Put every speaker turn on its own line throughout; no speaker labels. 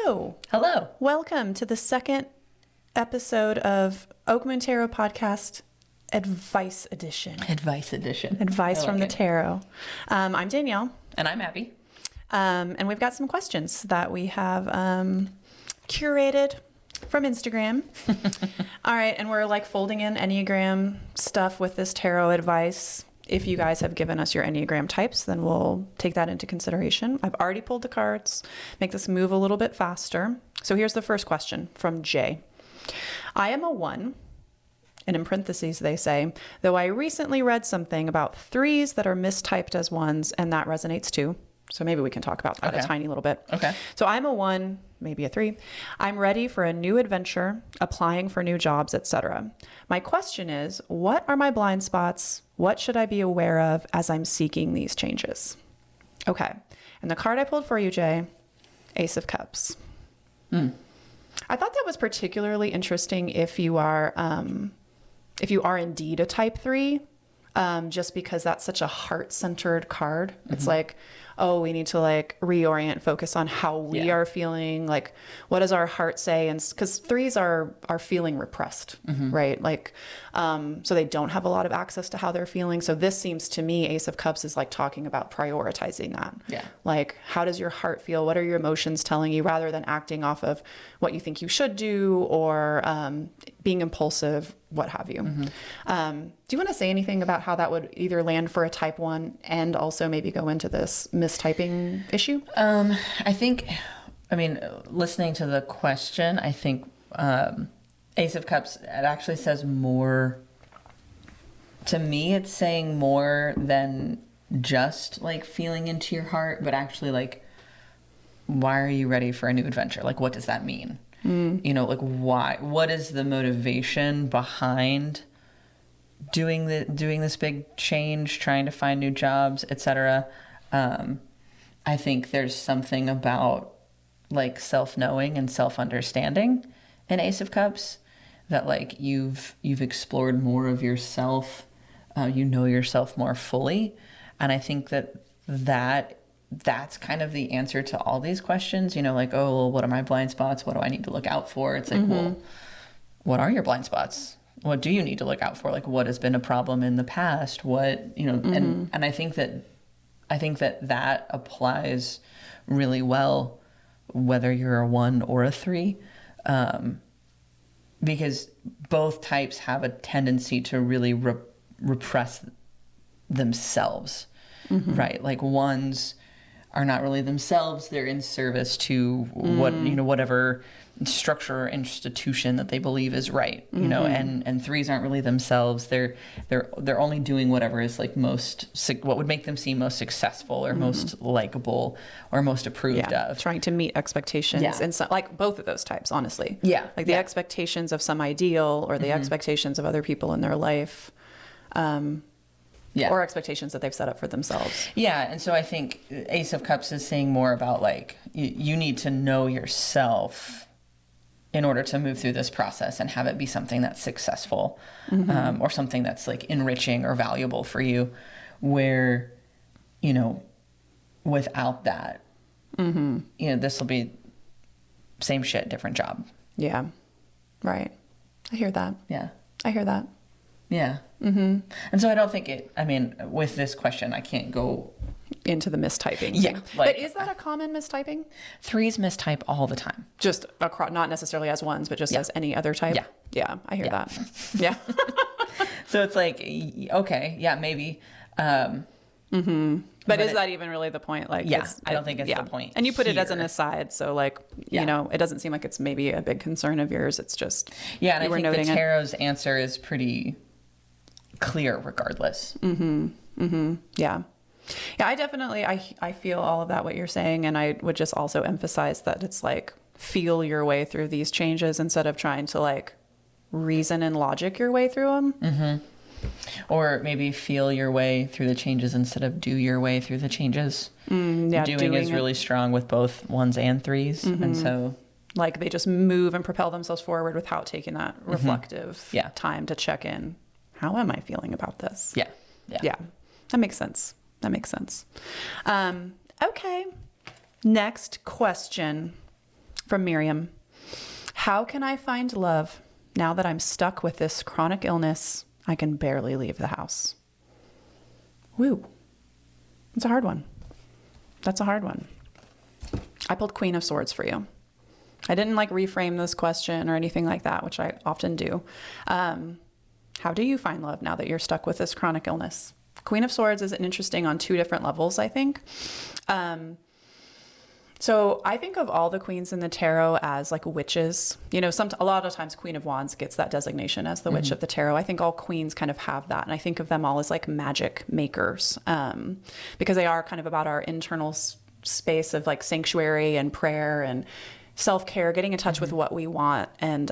Hello.
Hello.
Welcome to the second episode of Oak Moon Tarot Podcast Advice Edition.
Advice edition.
Advice from the Tarot. I'm Danielle.
And I'm Abby.
And we've got some questions that we have curated from Instagram. All right. And we're like folding in Enneagram stuff with this tarot advice. If you guys have given us your Enneagram types, then we'll take that into consideration. I've already pulled the cards, make this move a little bit faster. So here's the first question from Jay. I am a 1, and in parentheses they say, though I recently read something about 3s that are mistyped as 1s, and that resonates too. So maybe we can talk about that a tiny little bit.
Okay.
So I'm a 1, maybe a 3. I'm ready for a new adventure, applying for new jobs, etc. My question is, what are my blind spots? What should I be aware of as I'm seeking these changes? Okay. And the card I pulled for you, Jay, Ace of Cups. I thought that was particularly interesting if you are indeed a type 3, just because that's such a heart-centered card. Mm-hmm. It's like, oh, we need to like reorient, focus on how we are feeling. Like, what does our heart say? And because 3s are feeling repressed, right? Like, so they don't have a lot of access to how they're feeling. So this seems to me, Ace of Cups is like talking about prioritizing that. Yeah. Like, how does your heart feel? What are your emotions telling you, rather than acting off of what you think you should do or being impulsive, what have you. Do you want to say anything about how that would either land for a type 1 and also maybe go into this mistyping issue?
Listening to the question, I think Ace of Cups, it actually says more. To me, it's saying more than just like feeling into your heart, but actually like, why are you ready for a new adventure? Like, what does that mean? You know, like why? What is the motivation behind doing this big change, trying to find new jobs, etc.? I think there's something about like self-knowing and self-understanding in Ace of Cups that like you've explored more of yourself, you know yourself more fully, and I think that's kind of the answer to all these questions, you know, like, oh, well, what are my blind spots? What do I need to look out for? It's like, well, what are your blind spots? What do you need to look out for? Like, what has been a problem in the past? What, you know, and I think that applies really well, whether you're a 1 or a 3, because both types have a tendency to really repress themselves, right? Like 1s are not really themselves. They're in service to whatever structure or institution that they believe is right, you know, and 3s aren't really themselves. They're only doing whatever is like what would make them seem most successful or most likable or most approved of.
Trying to meet expectations and so, like both of those types, honestly.
Yeah.
Like the expectations of some ideal or the expectations of other people in their life. Or expectations that they've set up for themselves.
Yeah, and so I think Ace of Cups is saying more about like you need to know yourself in order to move through this process and have it be something that's successful, or something that's like enriching or valuable for you, where, you know, without that, you know, this will be same shit, different job.
Yeah, right. I hear that.
Yeah.
I hear that.
Yeah. And so I don't think with this question, I can't go
into the mistyping.
Yeah.
But is that a common mistyping?
3s mistype all the time.
Just across, not necessarily as 1s, but just as any other type?
Yeah.
Yeah, I hear that. Yeah.
So it's like, okay, yeah, maybe.
But is that even really the point? Like,
I don't think it's the point.
And you put it as an aside, so like, you know, it doesn't seem like it's maybe a big concern of yours. It's just
and I think the tarot's answer is pretty clear regardless.
Yeah, I definitely I feel all of that, what you're saying, and I would just also emphasize that it's like feel your way through these changes instead of trying to like reason and logic your way through them.
Or maybe feel your way through the changes instead of do your way through the changes. Doing is really strong with both 1s and 3s, and so
like they just move and propel themselves forward without taking that reflective time to check in. How am I feeling about this?
Yeah.
That makes sense. Okay. Next question. From Miriam. How can I find love now that I'm stuck with this chronic illness? I can barely leave the house. Woo. It's a hard one. That's a hard one. I pulled Queen of Swords for you. I didn't like reframe this question or anything like that, which I often do. How do you find love now that you're stuck with this chronic illness? Queen of Swords is interesting on two different levels, I think. So I think of all the queens in the tarot as like witches. You know, a lot of times Queen of Wands gets that designation as the witch of the tarot. I think all queens kind of have that. And I think of them all as like magic makers, because they are kind of about our internal space of like sanctuary and prayer and self-care, getting in touch with what we want. And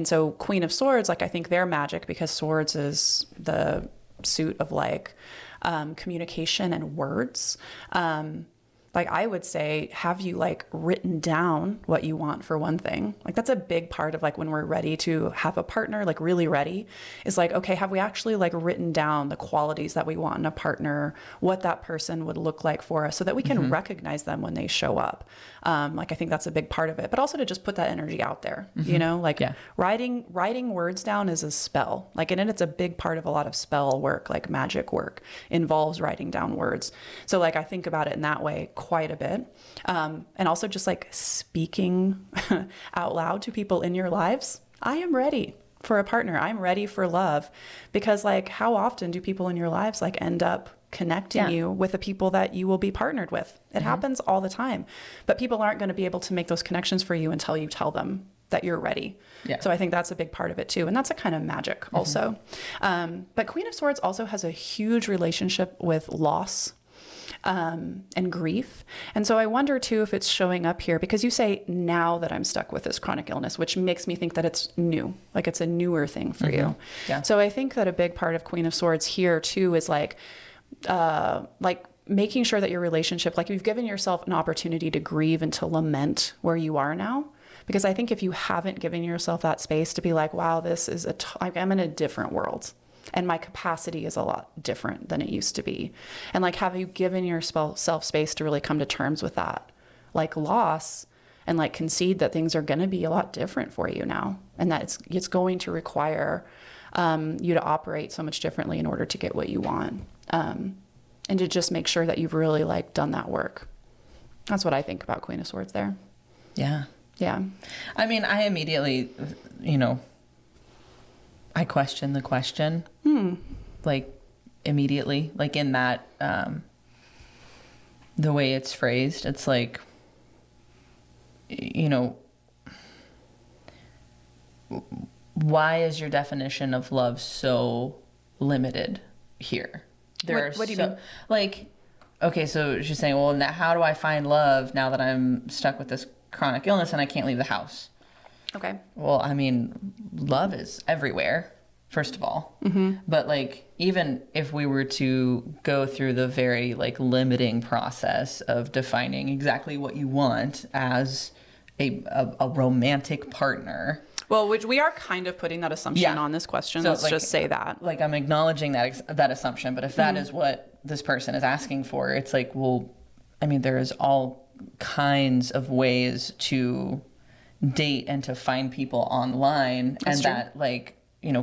so Queen of Swords, like I think they're magic because swords is the suit of like communication and words. Like I would say, have you like written down what you want for one thing? Like that's a big part of like when we're ready to have a partner, like really ready, is like, okay, have we actually like written down the qualities that we want in a partner, what that person would look like for us so that we can recognize them when they show up. Like I think that's a big part of it, but also to just put that energy out there, you know, like writing words down is a spell. Like, and it's a big part of a lot of spell work, like magic work involves writing down words. So like, I think about it in that way quite a bit. And also just like speaking out loud to people in your lives. I am ready for a partner. I'm ready for love, because like how often do people in your lives like end up connecting you with the people that you will be partnered with? It happens all the time, but people aren't going to be able to make those connections for you until you tell them that you're ready. Yeah. So I think that's a big part of it too. And that's a kind of magic also. But Queen of Swords also has a huge relationship with loss and grief. And so I wonder too if it's showing up here, because you say now that I'm stuck with this chronic illness, which makes me think that it's new, like it's a newer thing for you. Yeah. So I think that a big part of Queen of Swords here too is like making sure that your relationship, like you've given yourself an opportunity to grieve and to lament where you are now. Because I think if you haven't given yourself that space to be like, wow, this is I'm in a different world. And my capacity is a lot different than it used to be. And like, have you given yourself space to really come to terms with that, like loss, and like concede that things are going to be a lot different for you now, and that it's going to require you to operate so much differently in order to get what you want, and to just make sure that you've really like done that work. That's what I think about Queen of Swords there.
Yeah.
Yeah.
I mean, I immediately, I question the question, like immediately, like in that, the way it's phrased, it's like, why is your definition of love so limited here?
What do you mean?
Like, okay, so she's saying, well, now how do I find love now that I'm stuck with this chronic illness and I can't leave the house?
Okay.
Well, I mean, love is everywhere, first of all. But like, even if we were to go through the very like limiting process of defining exactly what you want as a romantic partner.
Well, which we are kind of putting that assumption on this question. So let's just say that.
Like, I'm acknowledging that assumption, but if that is what this person is asking for, it's like, well, I mean, there is all kinds of ways to date and to find people online. That's true. That, like,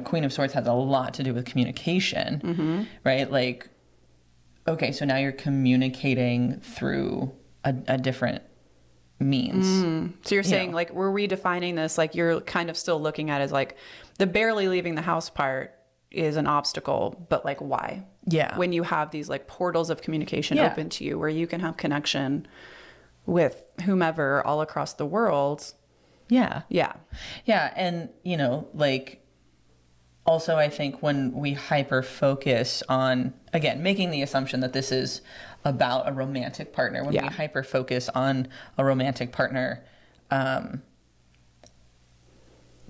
Queen of Swords has a lot to do with communication, right? Like, okay, so now you're communicating through a different means.
So you're saying like, we're redefining this, like you're kind of still looking at it as like the barely leaving the house part is an obstacle, but like why? Yeah. When you have these like portals of communication open to you where you can have connection with whomever all across the world.
Yeah. Yeah. Yeah. And, like, also, I think when we hyper focus on, again, making the assumption that this is about a romantic partner, when we hyper focus on a romantic partner,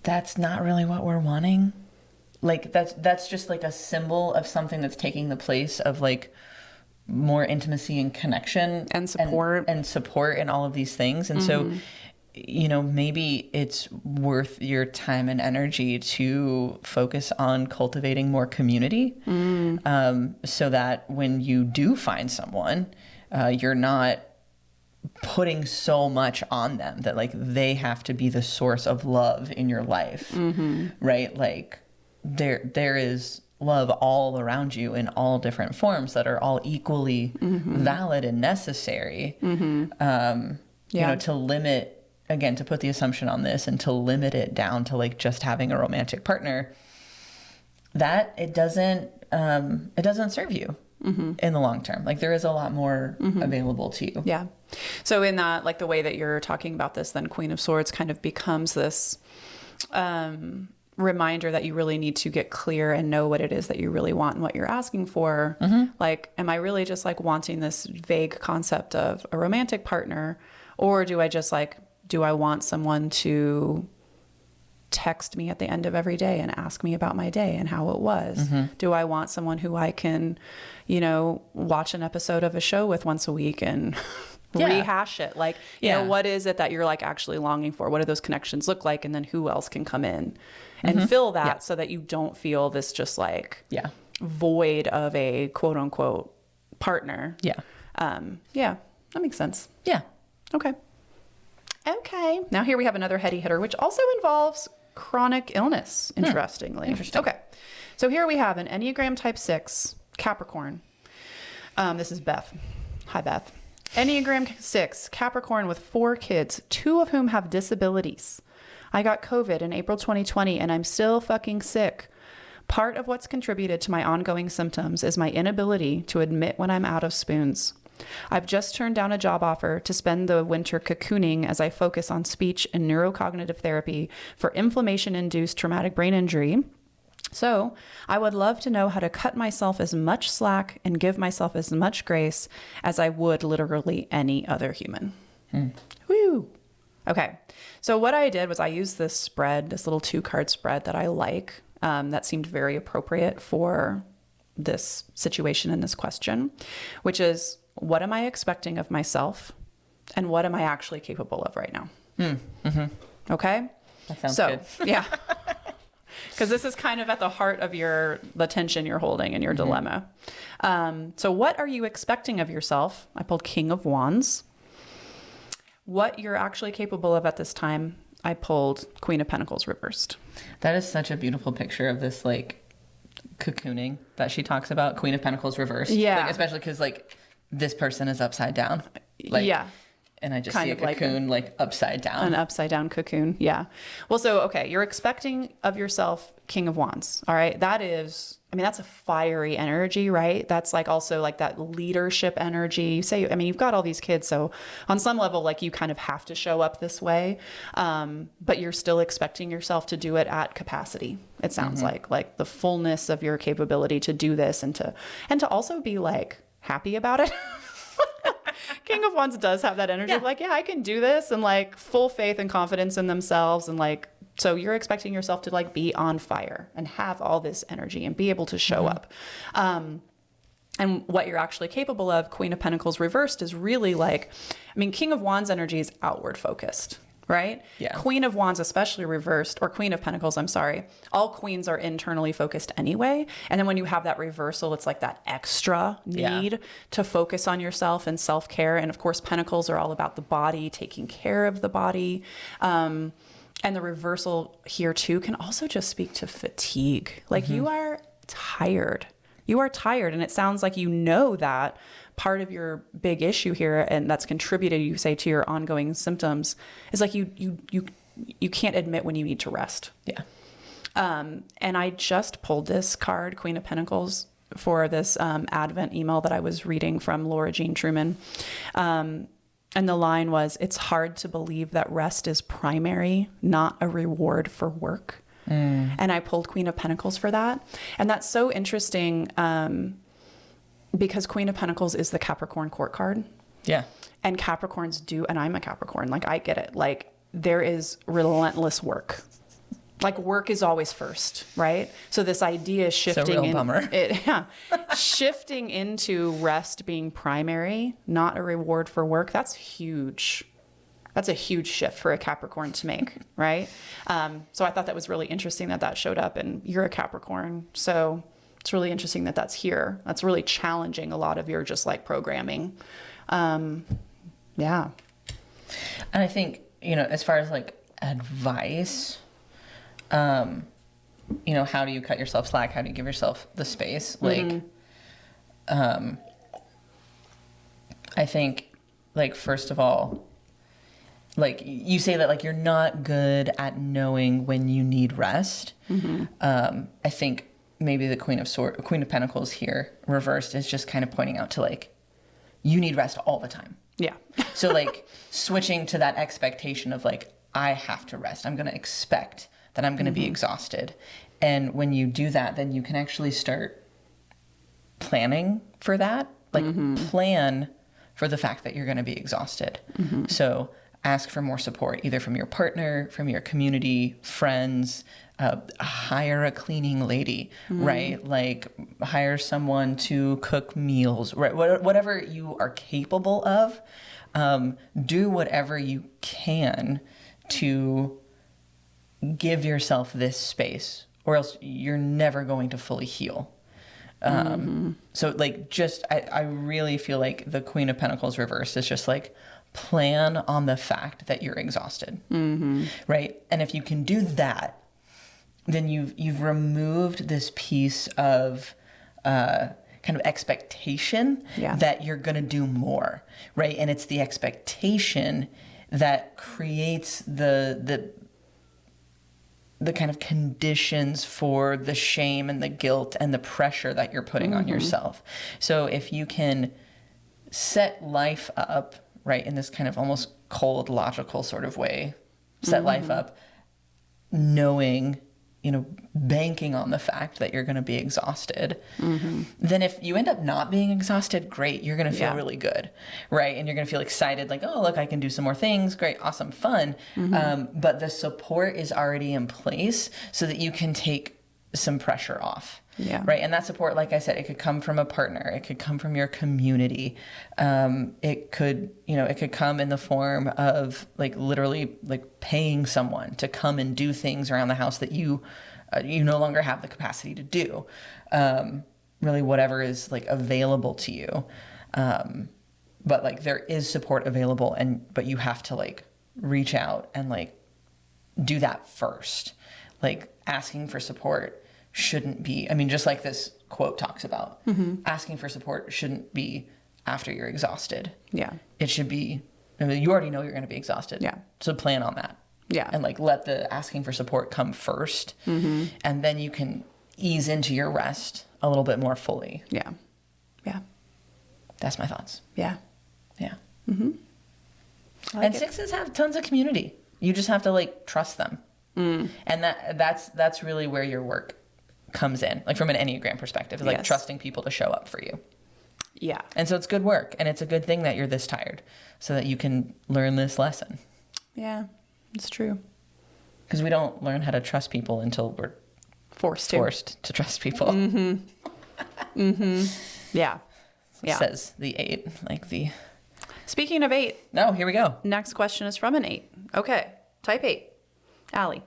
that's not really what we're wanting. Like, that's just like a symbol of something that's taking the place of like more intimacy and connection
and support
and all of these things. And so, maybe it's worth your time and energy to focus on cultivating more community, so that when you do find someone, you're not putting so much on them that like they have to be the source of love in your life, right? Like there is love all around you in all different forms that are all equally valid and necessary. You know, to limit, again, to put the assumption on this and to limit it down to like just having a romantic partner, that it doesn't serve you in the long term. Like there is a lot more available to you.
Yeah. So in that, like the way that you're talking about this, then Queen of Swords kind of becomes this reminder that you really need to get clear and know what it is that you really want and what you're asking for. Like, am I really just like wanting this vague concept of a romantic partner, or do I want someone to text me at the end of every day and ask me about my day and how it was? Do I want someone who I can, you know, watch an episode of a show with once a week and rehash it? Like, you know, what is it that you're like actually longing for? What do those connections look like? And then who else can come in and fill that so that you don't feel this just like void of a quote unquote partner. Yeah, that makes sense.
Yeah.
Okay. Now here we have another heady hitter, which also involves chronic illness, interestingly.
Interesting.
Okay. So here we have an Enneagram Type 6, Capricorn. This is Beth. Hi, Beth. Enneagram 6, Capricorn with 4 kids, 2 of whom have disabilities. I got COVID in April 2020 and I'm still fucking sick. Part of what's contributed to my ongoing symptoms is my inability to admit when I'm out of spoons. I've just turned down a job offer to spend the winter cocooning as I focus on speech and neurocognitive therapy for inflammation-induced traumatic brain injury. So I would love to know how to cut myself as much slack and give myself as much grace as I would literally any other human. Woo! Okay. So what I did was I used this spread, this little 2-card spread that I like, that seemed very appropriate for this situation and this question, which is, what am I expecting of myself and what am I actually capable of right now? Okay?
That sounds good.
Yeah. Because this is kind of at the heart of the tension you're holding and your dilemma. So what are you expecting of yourself? I pulled King of Wands. What you're actually capable of at this time, I pulled Queen of Pentacles reversed.
That is such a beautiful picture of this like cocooning that she talks about, Queen of Pentacles reversed. Yeah. Like, especially because like this person is upside down. Like, yeah. And I just kind see a cocoon like upside down.
An upside down cocoon. Yeah. Well, so, okay. You're expecting of yourself King of Wands. All right. That is, I mean, that's a fiery energy, right? That's like also like that leadership energy. You say, I mean, you've got all these kids. So on some level, like you kind of have to show up this way. But you're still expecting yourself to do it at capacity. It sounds like the fullness of your capability to do this and to also be like happy about it. King of Wands does have that energy of like, yeah, I can do this, and like full faith and confidence in themselves. And like, so you're expecting yourself to like be on fire and have all this energy and be able to show up. And what you're actually capable of, Queen of Pentacles reversed, is really like, I mean, King of Wands energy is outward focused, right? Yeah. Queen of Wands, especially reversed, or Queen of Pentacles, I'm sorry. All queens are internally focused anyway. And then when you have that reversal, it's like that extra need to focus on yourself and self-care. And of course, Pentacles are all about the body, taking care of the body. And the reversal here too can also just speak to fatigue. Like you are tired. You are tired. And it sounds like you know that part of your big issue here, and that's contributed, you say, to your ongoing symptoms, is like you can't admit when you need to rest. Yeah. And I just pulled this card, Queen of Pentacles, for this Advent email that I was reading from Laura Jean Truman. And the line was, "It's hard to believe that rest is primary, not a reward for work." And I pulled Queen of Pentacles for that. And that's so interesting because Queen of Pentacles is the Capricorn court card. Yeah. And Capricorns do, and I'm a Capricorn, like I get it. Like there is relentless work. Like work is always first, right? So this idea is shifting shifting into rest being primary, not a reward for work. That's huge. That's a huge shift for a Capricorn to make, right? So I thought that was really interesting that showed up, and you're a Capricorn. So it's really interesting that that's here. That's really challenging a lot of your just like programming. Yeah.
And I think, you know, as far as like advice, you know, how do you cut yourself slack? How do you give yourself the space? Like, I think, like, first of all, like you say that like you're not good at knowing when you need rest. I think maybe the Queen of Pentacles here reversed is just kind of pointing out to like, you need rest all the time.
Yeah.
So like switching to that expectation of like, I have to rest. I'm going to expect that I'm going to be exhausted. And when you do that, then you can actually start planning for that. Like plan for the fact that you're going to be exhausted. So ask for more support, either from your partner, from your community, friends, hire a cleaning lady, right? Like hire someone to cook meals, right? Whatever you are capable of, do whatever you can to give yourself this space, or else you're never going to fully heal. So like just, I really feel like the Queen of Pentacles reversed is just like, plan on the fact that you're exhausted, right? And if you can do that, then you've removed this piece of kind of expectation that you're going to do more, right? And it's the expectation that creates the kind of conditions for the shame and the guilt and the pressure that you're putting on yourself. So if you can set life up, right, in this kind of almost cold, logical sort of way, set life up knowing, you know, banking on the fact that you're going to be exhausted, then if you end up not being exhausted, great, you're going to feel really good, right? And you're going to feel excited, like, oh, look, I can do some more things, great, awesome, fun. But the support is already in place so that you can take some pressure off. Right. And that support, like I said, it could come from a partner. It could come from your community. It could come in the form of like literally like paying someone to come and do things around the house that you no longer have the capacity to do. Really whatever is like available to you. But like there is support available, but you have to like reach out and like do that first. Like asking for support shouldn't be, I mean, just like this quote talks about, asking for support shouldn't be after you're exhausted. Yeah. It should be, I mean, you already know you're going to be exhausted. Yeah. So plan on that. Yeah. And like let the asking for support come first. And then you can ease into your rest a little bit more fully. Yeah. Yeah. That's my thoughts. Yeah. Yeah. And sixes have tons of community. You just have to like trust them. And that's really where your work comes in, like from an Enneagram perspective, is like trusting people to show up for you. Yeah. And so it's good work, and it's a good thing that you're this tired so that you can learn this lesson. Yeah, it's true. Because we don't learn how to trust people until we're forced to trust people. Yeah. Yeah. Says the 8, like the...
Speaking of 8.
No, here we go.
Next question is from an 8. Okay. Type 8. Allie.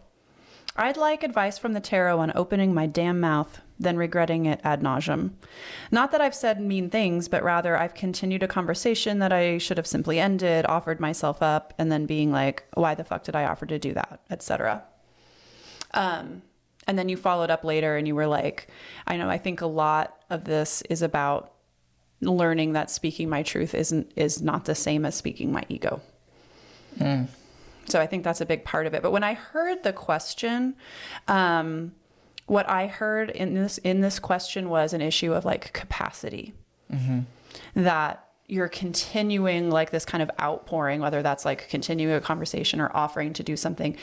I'd like advice from the tarot on opening my damn mouth, then regretting it ad nauseum. Not that I've said mean things, but rather I've continued a conversation that I should have simply ended, offered myself up, and then being like, why the fuck did I offer to do that, etc. And then you followed up later and you were like, I think a lot of this is about learning that speaking my truth is not the same as speaking my ego. So I think that's a big part of it. But when I heard the question, what I heard in this question was an issue of like capacity. That you're continuing like this kind of outpouring, whether that's like continuing a conversation or offering to do something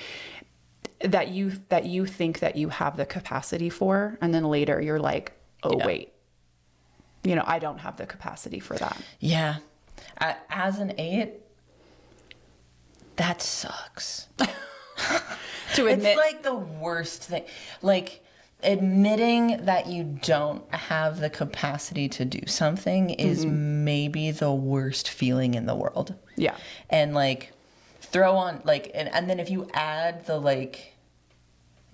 that you think that you have the capacity for, and then later you're like, wait, I don't have the capacity for that. Yeah.
As an 8, that sucks.
To admit,
it's like the worst thing. Like admitting that you don't have the capacity to do something is maybe the worst feeling in the world. Yeah. And like throw on like, and then if you add the like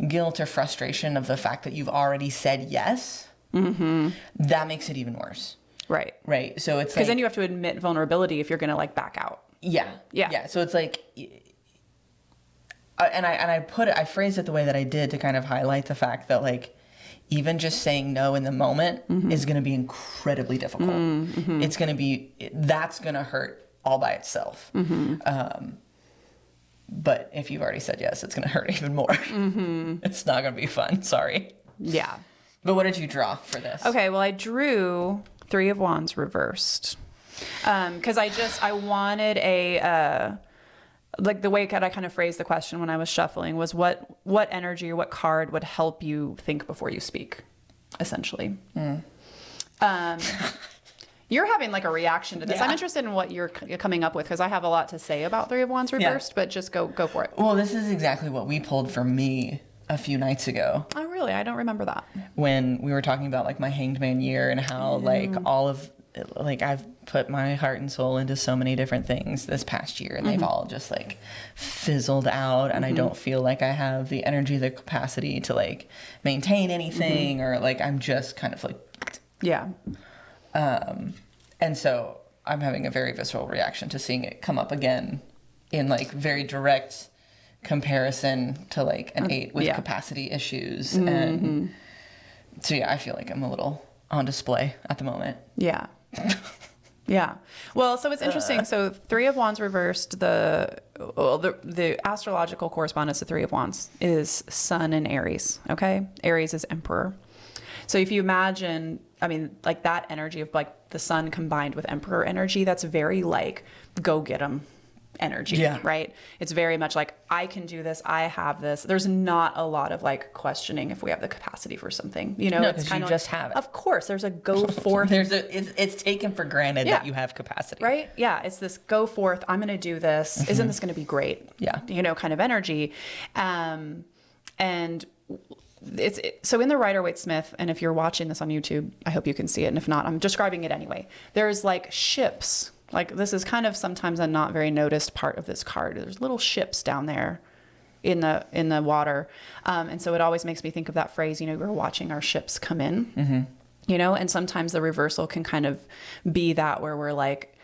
guilt or frustration of the fact that you've already said yes, that makes it even worse. Right. Right. So it's
because then you have to admit vulnerability if you're going to like back out.
Yeah. So it's like, I phrased it the way that I did to kind of highlight the fact that like, even just saying no in the moment is going to be incredibly difficult. It's going to be, that's going to hurt all by itself. But if you've already said yes, it's going to hurt even more. It's not going to be fun. Sorry.
Yeah.
But what did you draw for this?
Okay. Well, I drew 3 of Wands reversed. Cause I wanted like the way that I kind of phrased the question when I was shuffling was what energy or what card would help you think before you speak, essentially. You're having like a reaction to this. I'm interested in what you're coming up with because I have a lot to say about 3 of Wands reversed, but just go for it.
Well, this is exactly what we pulled for me a few nights ago.
Oh, really? I don't remember that.
When we were talking about like my Hanged Man year and how like all of like I've put my heart and soul into so many different things this past year and they've all just like fizzled out and I don't feel like I have the energy, the capacity to like maintain anything or like I'm just kind of like and so I'm having a very visceral reaction to seeing it come up again in like very direct comparison to like an 8 with capacity issues and so I feel like I'm a little on display at the moment.
Well, so it's interesting. So 3 of Wands reversed, the astrological correspondence to 3 of Wands is Sun in Aries. Okay. Aries is Emperor. So if you imagine, I mean, like that energy of like the Sun combined with Emperor energy, that's very like go get 'em energy, right? It's very much like, I can do this. I have this. There's not a lot of like questioning if we have the capacity for something, you know,
it's kind of just have it.
Of course, there's a go forth.
It's taken for granted that you have capacity,
right? Yeah. It's this go forth. I'm going to do this. Isn't this going to be great? You know, kind of energy. And so in the Rider-Waite-Smith, and if you're watching this on YouTube, I hope you can see it. And if not, I'm describing it anyway. There's like ships. Like this is kind of sometimes a not very noticed part of this card. There's little ships down there in the water. And so it always makes me think of that phrase, you know, we're watching our ships come in, you know, and sometimes the reversal can kind of be that where we're like,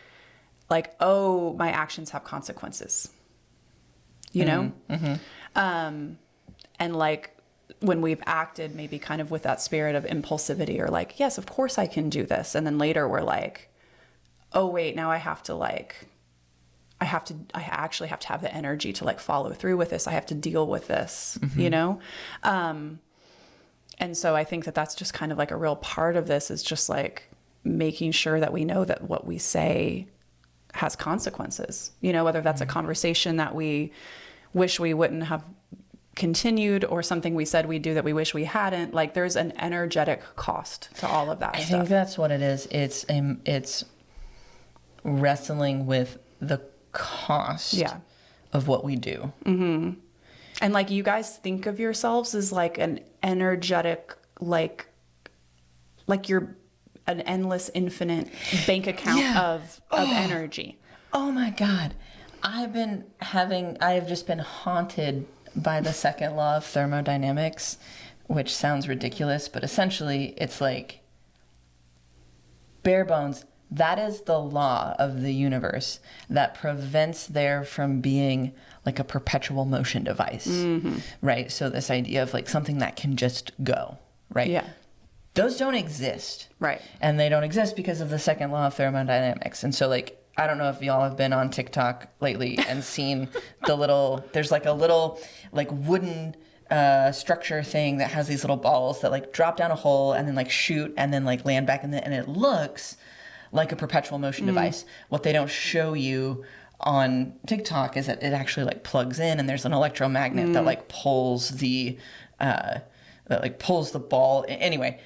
oh, my actions have consequences, you know? And like when we've acted maybe kind of with that spirit of impulsivity or like, yes, of course I can do this. And then later we're like, oh wait, now I actually have to have the energy to like follow through with this. I have to deal with this, you know? And so I think that that's just kind of like a real part of this is just like making sure that we know that what we say has consequences, you know, whether that's a conversation that we wish we wouldn't have continued or something we said we'd do that we wish we hadn't. Like there's an energetic cost to all of that stuff.
I think that's what it is. It's wrestling with the cost of what we do.
And like you guys think of yourselves as like an energetic, like you're an endless, infinite bank account of energy.
Oh my God. I have just been haunted by the second law of thermodynamics, which sounds ridiculous, but essentially it's like bare bones. That is the law of the universe that prevents there from being like a perpetual motion device, right? So this idea of like something that can just go, right?
Yeah.
Those don't exist.
Right.
And they don't exist because of the second law of thermodynamics. And so like, I don't know if y'all have been on TikTok lately and seen there's like a little like wooden structure thing that has these little balls that like drop down a hole and then like shoot and then like land back and it looks like a perpetual motion device. What they don't show you on TikTok is that it actually like plugs in and there's an electromagnet that like pulls the ball. Anyway,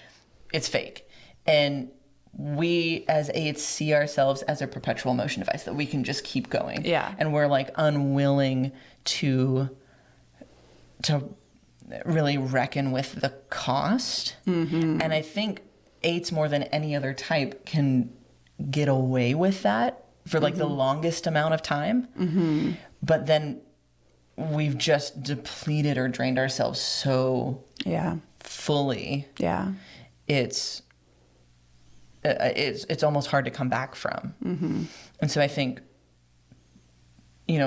it's fake. And we as aides see ourselves as a perpetual motion device that we can just keep going.
Yeah.
And we're like unwilling to really reckon with the cost. And I think eights more than any other type can get away with that for like the longest amount of time. But then we've just depleted or drained ourselves so fully.
Yeah.
It's almost hard to come back from. And so I think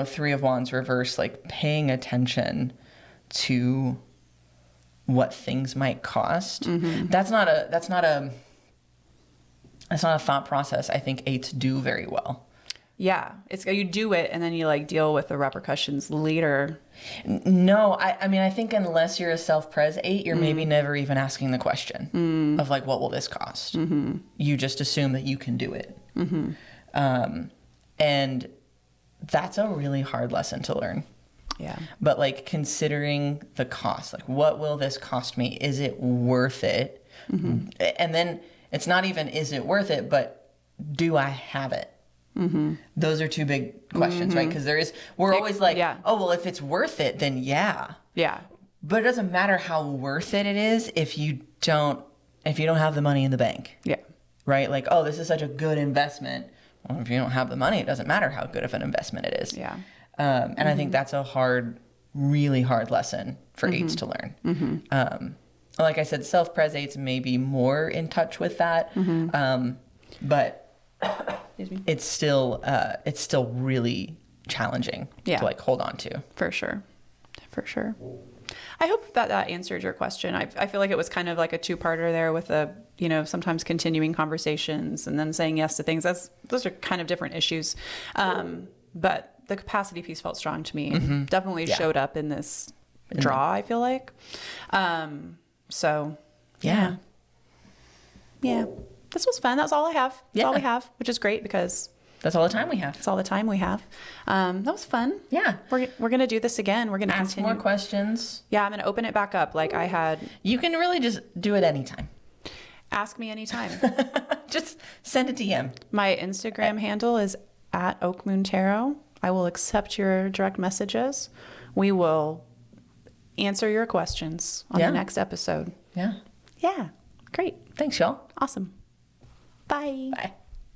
Three of Wands reverse, like paying attention to what things might cost. That's not a thought process I think eights do very well.
Yeah, it's you do it and then you like deal with the repercussions later.
No, I mean, I think unless you're a self-pres 8, you're maybe never even asking the question of like, what will this cost? You just assume that you can do it. And that's a really hard lesson to learn.
Yeah.
But like considering the cost, like what will this cost me? Is it worth it? And then it's not even, is it worth it, but do I have it? Those are two big questions, right? Because we're always like, oh, well, if it's worth it, then yeah.
Yeah.
But it doesn't matter how worth it is if you don't have the money in the bank.
Yeah.
Right? Like, oh, this is such a good investment. Well, if you don't have the money, it doesn't matter how good of an investment it is.
Yeah.
And I think that's a really hard lesson for eights to learn. Like I said, self-pres eights may be more in touch with that. But it's still really challenging to like hold on to.
For sure. I hope that answered your question. I feel like it was kind of like a two-parter there with sometimes continuing conversations and then saying yes to things. Those are kind of different issues. But the capacity piece felt strong to me. Definitely showed up in this draw, I feel like. So yeah. This was fun. That's all I have. That's all we have, which is great because
that's all the time we have.
That's all the time we have. That was fun.
Yeah.
We're going to do this again. We're going to
ask more questions.
Yeah, I'm going to open it back up like I had.
You can really just do it anytime.
Ask me anytime.
Just send a DM.
My Instagram handle is @OakMoonTarot. I will accept your direct messages. We will answer your questions on the next episode.
Yeah.
Yeah. Great.
Thanks, y'all.
Awesome. Bye.
Bye.